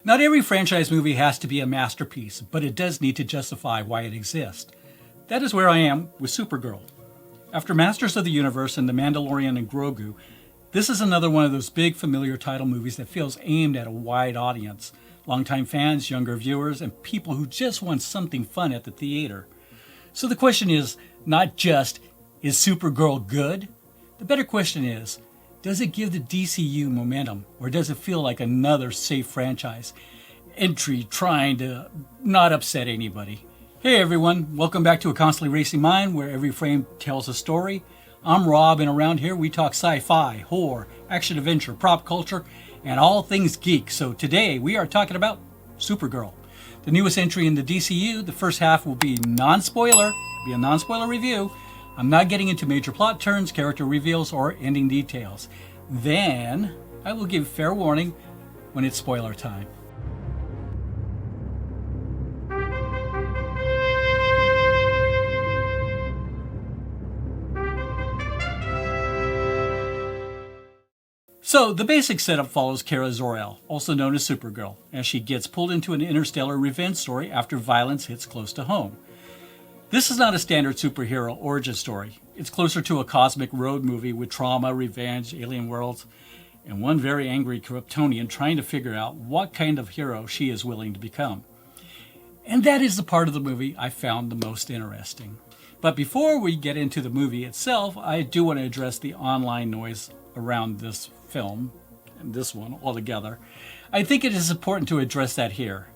Not every franchise movie has to be a masterpiece, but it does need to justify why it exists. That is where I am with Supergirl. After Masters of the Universe and The Mandalorian and Grogu, this is another one of those big familiar title movies that feels aimed at a wide audience. Longtime fans, younger viewers, and people who just want something fun at the theater. So the question is not just, is Supergirl good? The better question is, does it give the DCU momentum, or does it feel like another safe franchise entry trying to not upset anybody? Hey everyone, welcome back to A Constantly Racing Mind, where every frame tells a story. I'm Rob, and around here we talk sci-fi, horror, action-adventure, prop culture, and all things geek. So today we are talking about Supergirl, the newest entry in the DCU. The first half will be non-spoiler, be a non-spoiler review. I'm not getting into major plot turns, character reveals, or ending details. Then I will give fair warning when it's spoiler time. So, the basic setup follows Kara Zor-El, also known as Supergirl, as she gets pulled into an interstellar revenge story after violence hits close to home. This is not a standard superhero origin story. It's closer to a cosmic road movie with trauma, revenge, alien worlds, and one very angry Kryptonian trying to figure out what kind of hero she is willing to become. And that is the part of the movie I found the most interesting. But before we get into the movie itself, I do want to address the online noise around this film, and this one altogether. I think it is important to address that here.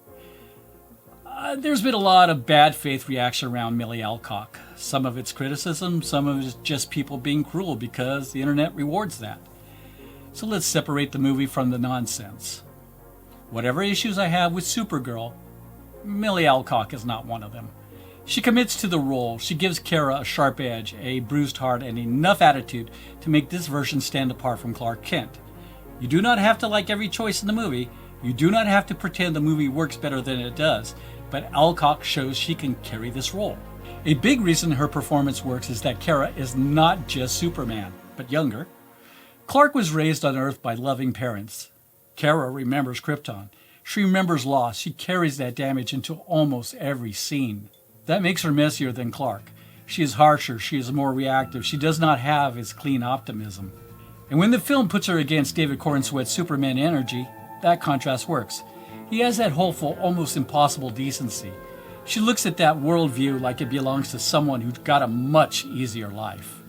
There's been a lot of bad faith reaction around Milly Alcock. Some of it's criticism, some of it's just people being cruel because the internet rewards that. So let's separate the movie from the nonsense. Whatever issues I have with Supergirl, Milly Alcock is not one of them. She commits to the role. She gives Kara a sharp edge, a bruised heart, and enough attitude to make this version stand apart from Clark Kent. You do not have to like every choice in the movie. You do not have to pretend the movie works better than it does. But Alcock shows she can carry this role. A big reason her performance works is that Kara is not just Superman, but younger. Clark was raised on Earth by loving parents. Kara remembers Krypton. She remembers loss. She carries that damage into almost every scene. That makes her messier than Clark. She is harsher. She is more reactive. She does not have his clean optimism. And when the film puts her against David Corenswet's Superman energy, that contrast works. He has that hopeful, almost impossible decency. She looks at that worldview like it belongs to someone who's got a much easier life.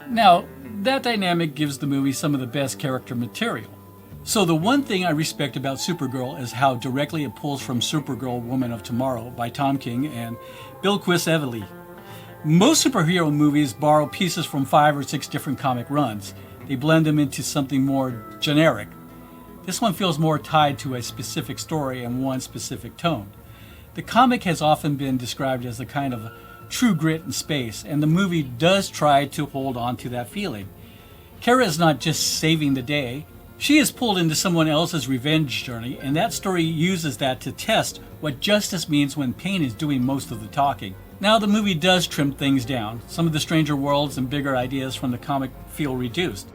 Now, that dynamic gives the movie some of the best character material. So the one thing I respect about Supergirl is how directly it pulls from Supergirl Woman of Tomorrow by Tom King and Bilquis Evely. Most superhero movies borrow pieces from 5 or 6 different comic runs. They blend them into something more generic. This one feels more tied to a specific story and one specific tone. The comic has often been described as a kind of true grit in space, and the movie does try to hold on to that feeling. Kara is not just saving the day. She is pulled into someone else's revenge journey, and that story uses that to test what justice means when pain is doing most of the talking. Now, the movie does trim things down. Some of the stranger worlds and bigger ideas from the comic feel reduced.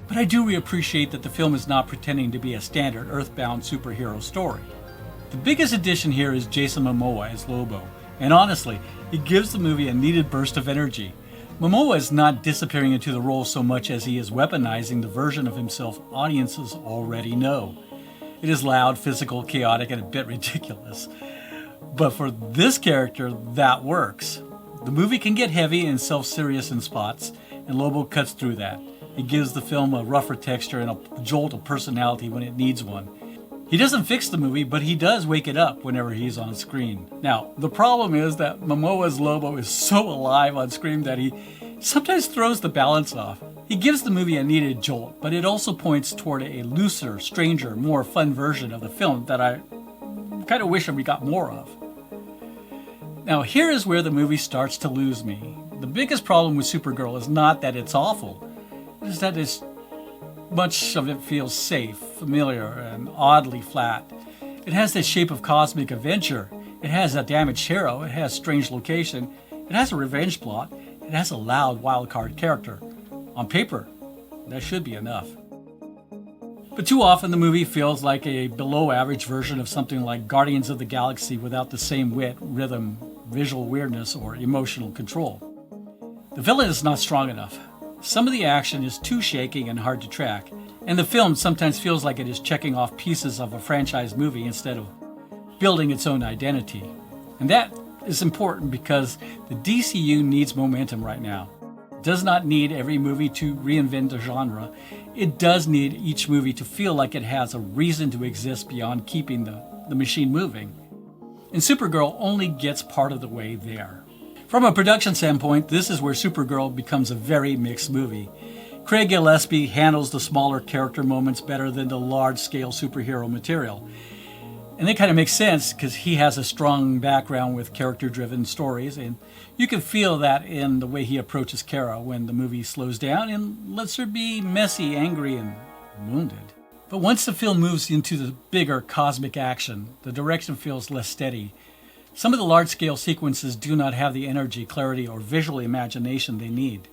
But I do appreciate that the film is not pretending to be a standard Earthbound superhero story. The biggest addition here is Jason Momoa as Lobo, and honestly, he gives the movie a needed burst of energy. Momoa is not disappearing into the role so much as he is weaponizing the version of himself audiences already know. It is loud, physical, chaotic, and a bit ridiculous. But for this character, that works. The movie can get heavy and self-serious in spots, and Lobo cuts through that. It gives the film a rougher texture and a jolt of personality when it needs one. He doesn't fix the movie, but he does wake it up whenever he's on screen. Now, the problem is that Momoa's Lobo is so alive on screen that he sometimes throws the balance off. He gives the movie a needed jolt, but it also points toward a looser, stranger, more fun version of the film that I kind of wish we got more of. Now, here is where the movie starts to lose me. The biggest problem with Supergirl is not that it's awful. Is that much of it feels safe, familiar, and oddly flat. It has the shape of cosmic adventure. It has a damaged hero. It has strange location. It has a revenge plot. It has a loud wildcard character. On paper, that should be enough. But too often the movie feels like a below-average version of something like Guardians of the Galaxy without the same wit, rhythm, visual weirdness, or emotional control. The villain is not strong enough. Some of the action is too shaky and hard to track, and the film sometimes feels like it is checking off pieces of a franchise movie instead of building its own identity. And that is important because the DCU needs momentum right now. It does not need every movie to reinvent the genre. It does need each movie to feel like it has a reason to exist beyond keeping the machine moving. And Supergirl only gets part of the way there. From a production standpoint, this is where Supergirl becomes a very mixed movie. Craig Gillespie handles the smaller character moments better than the large-scale superhero material. And that kind of makes sense because he has a strong background with character-driven stories, and you can feel that in the way he approaches Kara when the movie slows down and lets her be messy, angry, and wounded. But once the film moves into the bigger cosmic action, the direction feels less steady. Some of the large-scale sequences do not have the energy, clarity, or visual imagination they need.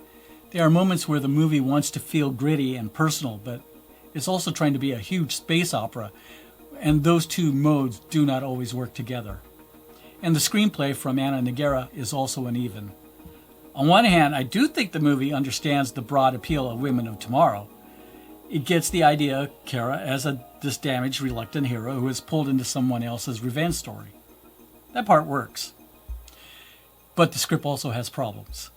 There are moments where the movie wants to feel gritty and personal, but it's also trying to be a huge space opera, and those two modes do not always work together. And the screenplay from Anna Nogueira is also uneven. On one hand, I do think the movie understands the broad appeal of Women of Tomorrow. It gets the idea of Kara as a disdamaged, reluctant hero who is pulled into someone else's revenge story. That part works. But the script also has problems.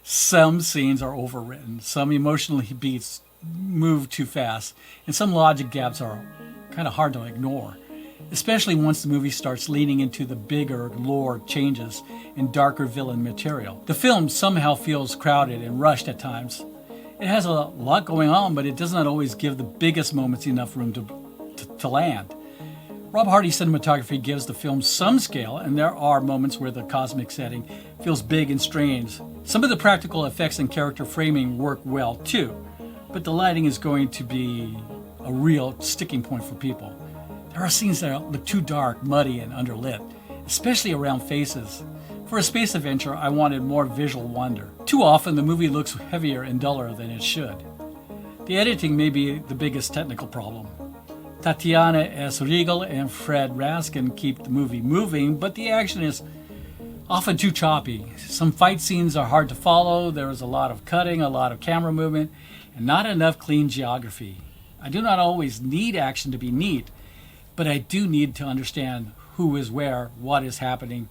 Some scenes are overwritten, some emotional beats move too fast, and some logic gaps are kind of hard to ignore, especially once the movie starts leaning into the bigger lore changes and darker villain material. The film somehow feels crowded and rushed at times. It has a lot going on, but it does not always give the biggest moments enough room to land. Rob Hardy's cinematography gives the film some scale, and there are moments where the cosmic setting feels big and strange. Some of the practical effects and character framing work well too, but the lighting is going to be a real sticking point for people. There are scenes that look too dark, muddy, and underlit, especially around faces. For a space adventure, I wanted more visual wonder. Too often, the movie looks heavier and duller than it should. The editing may be the biggest technical problem. Tatiana S. Riegel and Fred Raskin keep the movie moving, but the action is often too choppy. Some fight scenes are hard to follow, there is a lot of cutting, a lot of camera movement, and not enough clean geography. I do not always need action to be neat, but I do need to understand who is where, what is happening,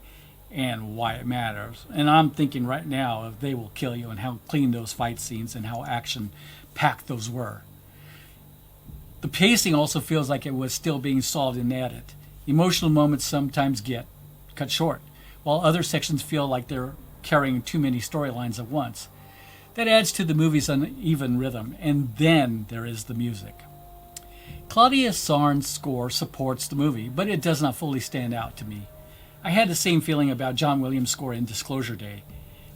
and why it matters. And I'm thinking right now of They Will Kill You and how clean those fight scenes and how action-packed those were. The pacing also feels like it was still being solved in the edit. Emotional moments sometimes get cut short, while other sections feel like they're carrying too many storylines at once. That adds to the movie's uneven rhythm, and then there is the music. Claudia Sarn's score supports the movie, but it does not fully stand out to me. I had the same feeling about John Williams' score in Disclosure Day.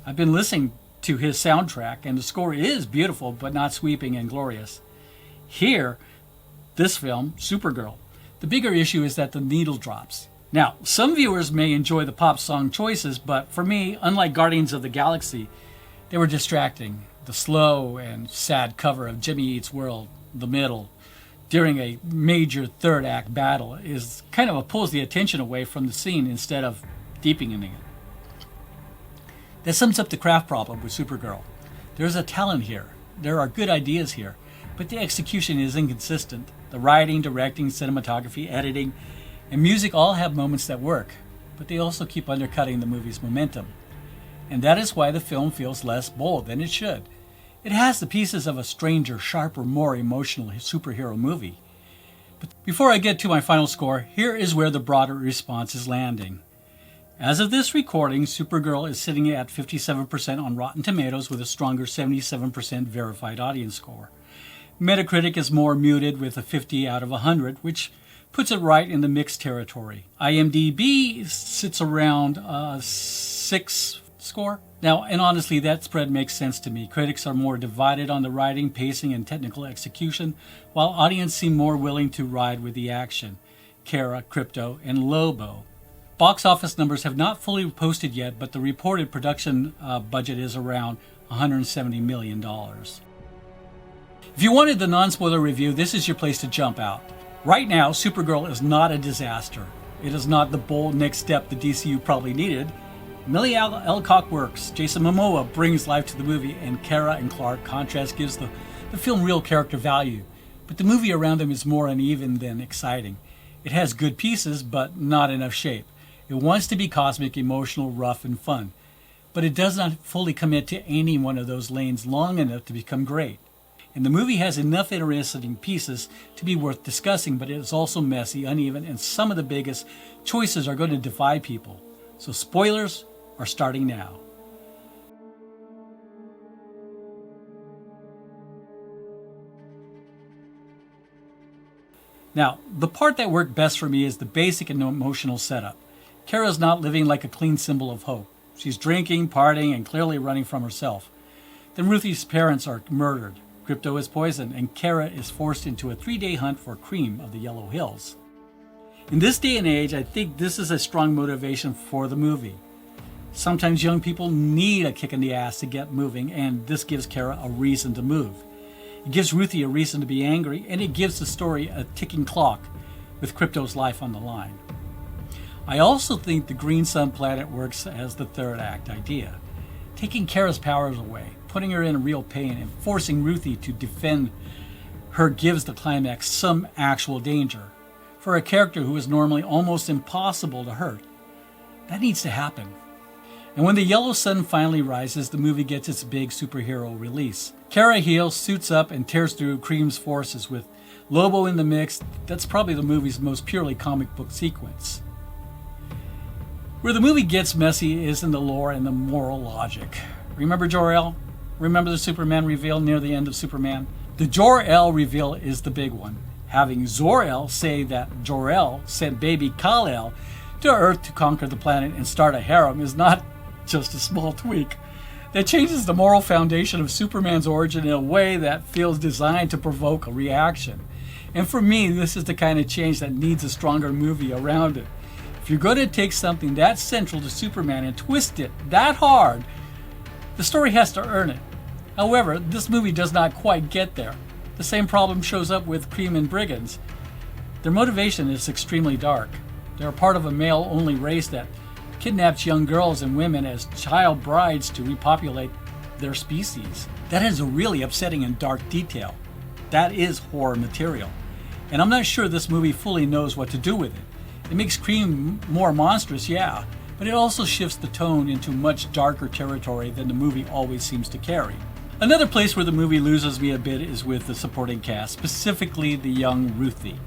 I've been listening to his soundtrack, and the score is beautiful, but not sweeping and glorious. Here, this film, Supergirl, the bigger issue is that the needle drops. Now, some viewers may enjoy the pop song choices, but for me, unlike Guardians of the Galaxy, they were distracting. The slow and sad cover of Jimmy Eats World, the middle, during a major third act battle is kind of pulls the attention away from the scene instead of deepening it. That sums up the craft problem with Supergirl. There's a talent here. There are good ideas here, but the execution is inconsistent. The writing, directing, cinematography, editing, and music all have moments that work, but they also keep undercutting the movie's momentum. And that is why the film feels less bold than it should. It has the pieces of a stranger, sharper, more emotional superhero movie. But before I get to my final score, here is where the broader response is landing. As of this recording, Supergirl is sitting at 57% on Rotten Tomatoes with a stronger 77% verified audience score. Metacritic is more muted with a 50 out of 100, which puts it right in the mixed territory. IMDb sits around a 6 score. Now, and honestly, that spread makes sense to me. Critics are more divided on the writing, pacing, and technical execution, while audience seem more willing to ride with the action. Kara, Crypto, and Lobo. Box office numbers have not fully posted yet, but the reported production budget is around $170 million. If you wanted the non-spoiler review, this is your place to jump out. Right now, Supergirl is not a disaster. It is not the bold next step the DCU probably needed. Milly Alcock works, Jason Momoa brings life to the movie, and Kara and Clark contrast gives the film real character value. But the movie around them is more uneven than exciting. It has good pieces, but not enough shape. It wants to be cosmic, emotional, rough, and fun. But it does not fully commit to any one of those lanes long enough to become great. And the movie has enough interesting pieces to be worth discussing, but it is also messy, uneven, and some of the biggest choices are going to divide people. So spoilers are starting now. Now, the part that worked best for me is the basic and emotional setup. Kara's not living like a clean symbol of hope. She's drinking, partying, and clearly running from herself. Then Ruthie's parents are murdered. Crypto is poisoned, and Kara is forced into a 3-day hunt for cream of the Yellow Hills. In this day and age, I think this is a strong motivation for the movie. Sometimes young people need a kick in the ass to get moving, and this gives Kara a reason to move. It gives Ruthie a reason to be angry, and it gives the story a ticking clock with Crypto's life on the line. I also think the Green Sun planet works as the third act idea. Taking Kara's powers away, putting her in real pain, and forcing Ruthie to defend her gives the climax some actual danger. For a character who is normally almost impossible to hurt, that needs to happen. And when the yellow sun finally rises, the movie gets its big superhero release. Kara heals, suits up, and tears through Cream's forces with Lobo in the mix. That's probably the movie's most purely comic book sequence. Where the movie gets messy is in the lore and the moral logic. Remember Jor-El? Remember the Superman reveal near the end of Superman? The Jor-El reveal is the big one. Having Zor-El say that Jor-El sent baby Kal-El to Earth to conquer the planet and start a harem is not just a small tweak. That changes the moral foundation of Superman's origin in a way that feels designed to provoke a reaction. And for me, this is the kind of change that needs a stronger movie around it. If you're going to take something that central to Superman and twist it that hard, the story has to earn it. However, this movie does not quite get there. The same problem shows up with Cream and Brigands. Their motivation is extremely dark. They're part of a male-only race that kidnaps young girls and women as child brides to repopulate their species. That is a really upsetting and dark detail. That is horror material. And I'm not sure this movie fully knows what to do with it. It makes Cream more monstrous, yeah, but it also shifts the tone into much darker territory than the movie always seems to carry. Another place where the movie loses me a bit is with the supporting cast, specifically the young Ruthie.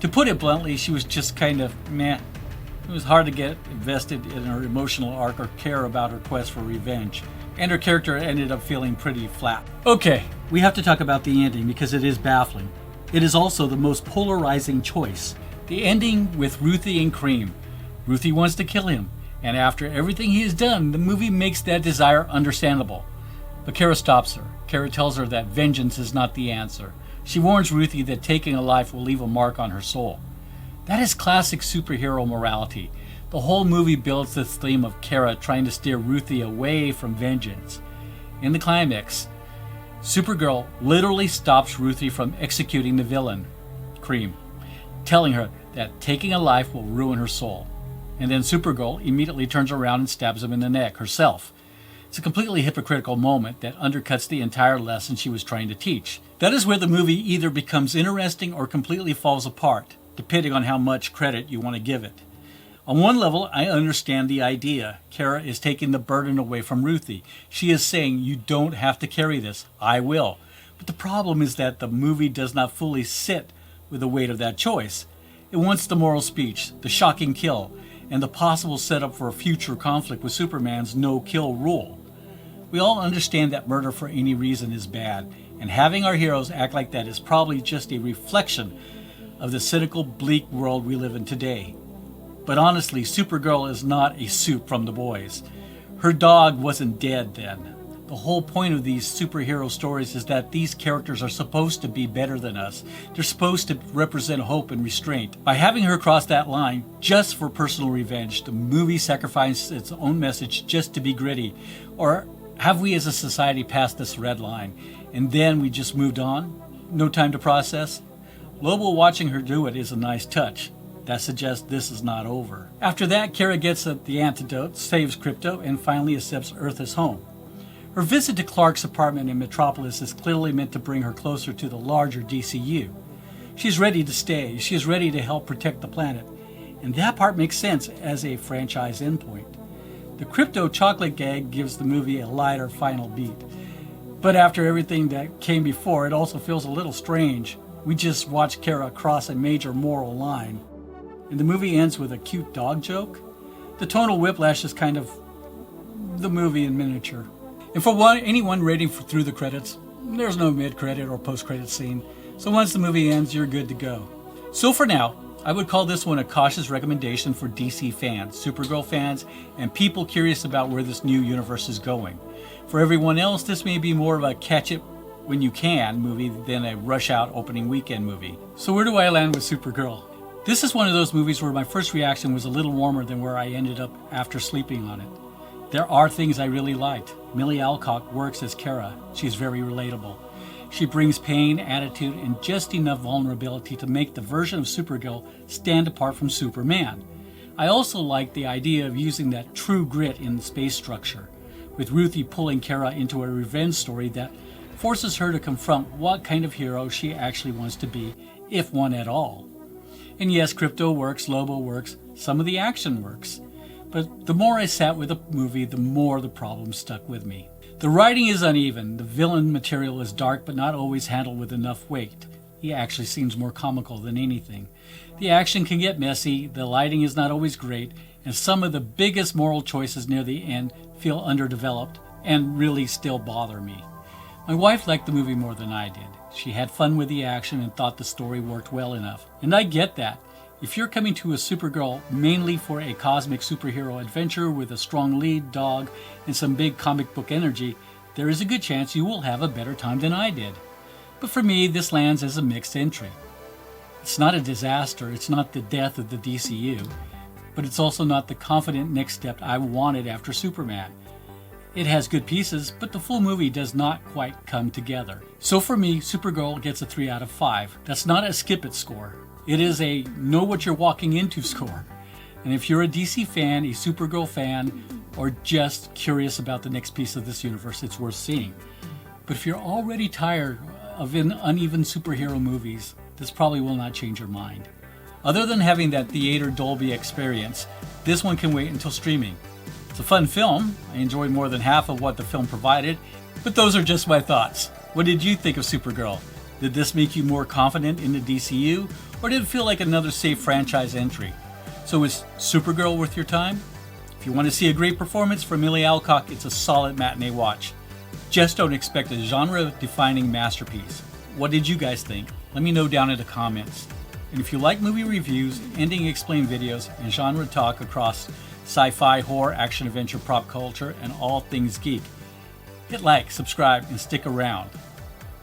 To put it bluntly, she was just kind of meh. It was hard to get invested in her emotional arc or care about her quest for revenge, and her character ended up feeling pretty flat. Okay, we have to talk about the ending because it is baffling. It is also the most polarizing choice. The ending with Ruthie and Cream. Ruthie wants to kill him, and after everything he has done, the movie makes that desire understandable. But Kara stops her. Kara tells her that vengeance is not the answer. She warns Ruthie that taking a life will leave a mark on her soul. That is classic superhero morality. The whole movie builds this theme of Kara trying to steer Ruthie away from vengeance. In the climax, Supergirl literally stops Ruthie from executing the villain, Cream, telling her that taking a life will ruin her soul. And then Supergirl immediately turns around and stabs him in the neck herself. It's a completely hypocritical moment that undercuts the entire lesson she was trying to teach. That is where the movie either becomes interesting or completely falls apart, depending on how much credit you want to give it. On one level, I understand the idea. Kara is taking the burden away from Ruthie. She is saying, you don't have to carry this. I will. But the problem is that the movie does not fully sit with the weight of that choice. It wants the moral speech, the shocking kill, and the possible setup for a future conflict with Superman's no-kill rule. We all understand that murder for any reason is bad, and having our heroes act like that is probably just a reflection of the cynical, bleak world we live in today. But honestly, Supergirl is not a soup from the boys. Her dog wasn't dead then. The whole point of these superhero stories is that these characters are supposed to be better than us. They're supposed to represent hope and restraint. By having her cross that line just for personal revenge, the movie sacrifices its own message just to be gritty, or Have we as a society passed this red line and then we just moved on? No time to process? Lobo watching her do it is a nice touch. That suggests this is not over. After that, Kara gets the antidote, saves Krypto, and finally accepts Earth as home. Her visit to Clark's apartment in Metropolis is clearly meant to bring her closer to the larger DCU. She's ready to stay. She is ready to help protect the planet. And that part makes sense as a franchise endpoint. The Krypto chocolate gag gives the movie a lighter final beat. But after everything that came before, it also feels a little strange. We just watched Kara cross a major moral line. And the movie ends with a cute dog joke. The tonal whiplash is kind of the movie in miniature. And for anyone rating through the credits, there's no mid-credit or post-credit scene. So once the movie ends, you're good to go. So for now, I would call this one a cautious recommendation for DC fans, Supergirl fans, and people curious about where this new universe is going. For everyone else, this may be more of a catch-it-when-you-can movie than a rush-out opening weekend movie. So where do I land with Supergirl? This is one of those movies where my first reaction was a little warmer than where I ended up after sleeping on it. There are things I really liked. Milly Alcock works as Kara. She's very relatable. She brings pain, attitude, and just enough vulnerability to make the version of Supergirl stand apart from Superman. I also like the idea of using that true grit in the space structure, with Ruthie pulling Kara into a revenge story that forces her to confront what kind of hero she actually wants to be, if one at all. And yes, Krypto works, Lobo works, some of the action works. But the more I sat with the movie, the more the problem stuck with me. The writing is uneven. The villain material is dark but not always handled with enough weight. He actually seems more comical than anything. The action can get messy, the lighting is not always great, and some of the biggest moral choices near the end feel underdeveloped and really still bother me. My wife liked the movie more than I did. She had fun with the action and thought the story worked well enough. And I get that. If you're coming to a Supergirl mainly for a cosmic superhero adventure with a strong lead dog and some big comic book energy, there is a good chance you will have a better time than I did. But for me, this lands as a mixed entry. It's not a disaster, it's not the death of the DCU, but it's also not the confident next step I wanted after Superman. It has good pieces, but the full movie does not quite come together. So for me, Supergirl gets a 3 out of 5. That's not a skip it score. It is a know what you're walking into score. And if you're a DC fan, a Supergirl fan, or just curious about the next piece of this universe, it's worth seeing. But if you're already tired of uneven superhero movies, this probably will not change your mind. Other than having that theater Dolby experience, this one can wait until streaming. It's a fun film. I enjoyed more than half of what the film provided, but those are just my thoughts. What did you think of Supergirl? Did this make you more confident in the DCU, or did it feel like another safe franchise entry? So is Supergirl worth your time? If you want to see a great performance from Milly Alcock, it's a solid matinee watch. Just don't expect a genre-defining masterpiece. What did you guys think? Let me know down in the comments. And if you like movie reviews, ending explained videos, and genre talk across sci-fi, horror, action, adventure, pop culture, and all things geek, hit like, subscribe, and stick around.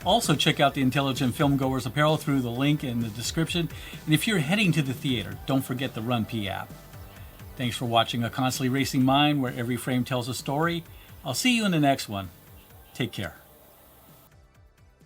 Also, check out the Intelligent Filmgoers apparel through the link in the description. And if you're heading to the theater, don't forget the Run P app. Thanks for watching A Constantly Racing Mind, where every frame tells a story. I'll see you in the next one. Take care.